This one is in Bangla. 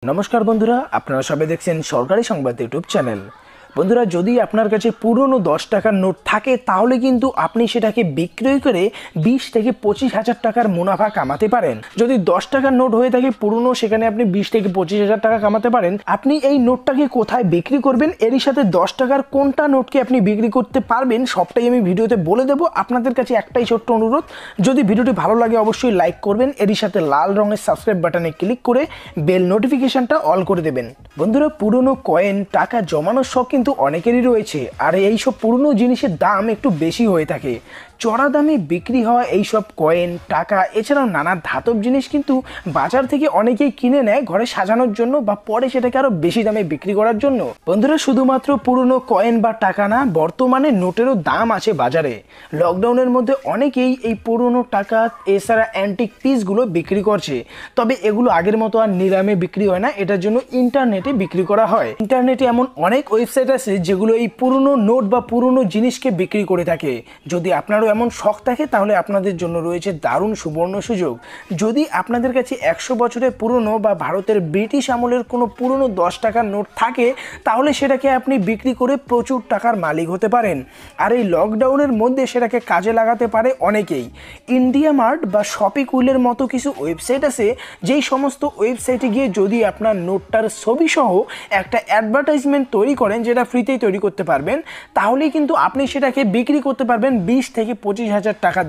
নমস্কার বন্ধুরা, আপনারা সবাই দেখছেন সরকারি সংবাদ ইউটিউব চ্যানেল। বন্ধুরা, যদি আপনার কাছে পুরনো 10 টাকার নোট থাকে তাহলে কিন্তু আপনি সেটাকে বিক্রয় করে 20 থেকে 25 হাজার টাকার মুনাফা কামাতে পারেন। যদি 10 টাকার নোট হয়ে থাকে পুরনো, সেখানে আপনি 20 থেকে 25 হাজার টাকা কামাতে পারেন। আপনি এই নোটটাকে কোথায় বিক্রি করবেন, এরই সাথে 10 টাকার কোনটা নোটকে আপনি বিক্রি করতে পারবেন, সবটাই আমি ভিডিওতে বলে দেবো। আপনাদের কাছে একটাই ছোট্ট অনুরোধ, যদি ভিডিওটি ভালো লাগে অবশ্যই লাইক করবেন, এরই সাথে লাল রঙের সাবস্ক্রাইব বাটনে ক্লিক করে বেল নোটিফিকেশনটা অল করে দেবেন। বন্ধুরা, পুরনো কয়েন, টাকা জমানোর শখ কিন্তু অনেকেরই রয়েছে, আর এইসব পুরনো জিনিসের দাম একটু বেশি হয়ে থাকে। চড়া দামে বিক্রি হওয়া এইসব কয়েন, টাকা, এছাড়াও নানা ধাতব জিনিস কিন্তু বাজার থেকে অনেকেই কিনে নেয় ঘরে সাজানোর জন্য বা পরে সেটাকে আরো বেশি দামে বিক্রি করার জন্য। বন্ধুরা, শুধুমাত্র পুরনো কয়েন বা টাকা না, বর্তমানে নোটেরও দাম আছে বাজারে। লকডাউনের মধ্যে অনেকেই এই পুরনো টাকা এছাড়া অ্যান্টিক পিসগুলো বিক্রি করছে, তবে এগুলো আগের মতো আর নিলামে বিক্রি হয় না, এটার জন্য ইন্টারনেটে বিক্রি করা হয়। ইন্টারনেটে এমন অনেক ওয়েবসাইট আছে যেগুলো এই পুরনো নোট বা পুরনো জিনিসকে বিক্রি করে থাকে। যদি আপনারও এমন শখ থাকে তাহলে আপনাদের জন্য রয়েছে দারুণ সুবর্ণ সুযোগ। যদি আপনাদের কাছে 100 বছরের পুরনো বা ভারতের ব্রিটিশ আমলের কোনো পুরনো 10 টাকার নোট থাকে তাহলে সেটাকে আপনি বিক্রি করে প্রচুর টাকার মালিক হতে পারেন। আর এই লকডাউনের মধ্যে সেটাকে কাজে লাগাতে পারে অনেকেই। ইন্ডিয়া মার্ট বা শপিকুইলের মতো কিছু ওয়েবসাইট আছে, যেই সমস্ত ওয়েবসাইটে গিয়ে যদি আপনার নোটটার ছবি সহ একটা অ্যাডভার্টাইজমেন্ট তৈরি করেন, যেটা ফ্রিতেই তৈরি করতে পারবেন, তাহলেই কিন্তু আপনি সেটাকে বিক্রি করতে পারবেন 20 থেকে 25 হাজার টাকা দিয়ে।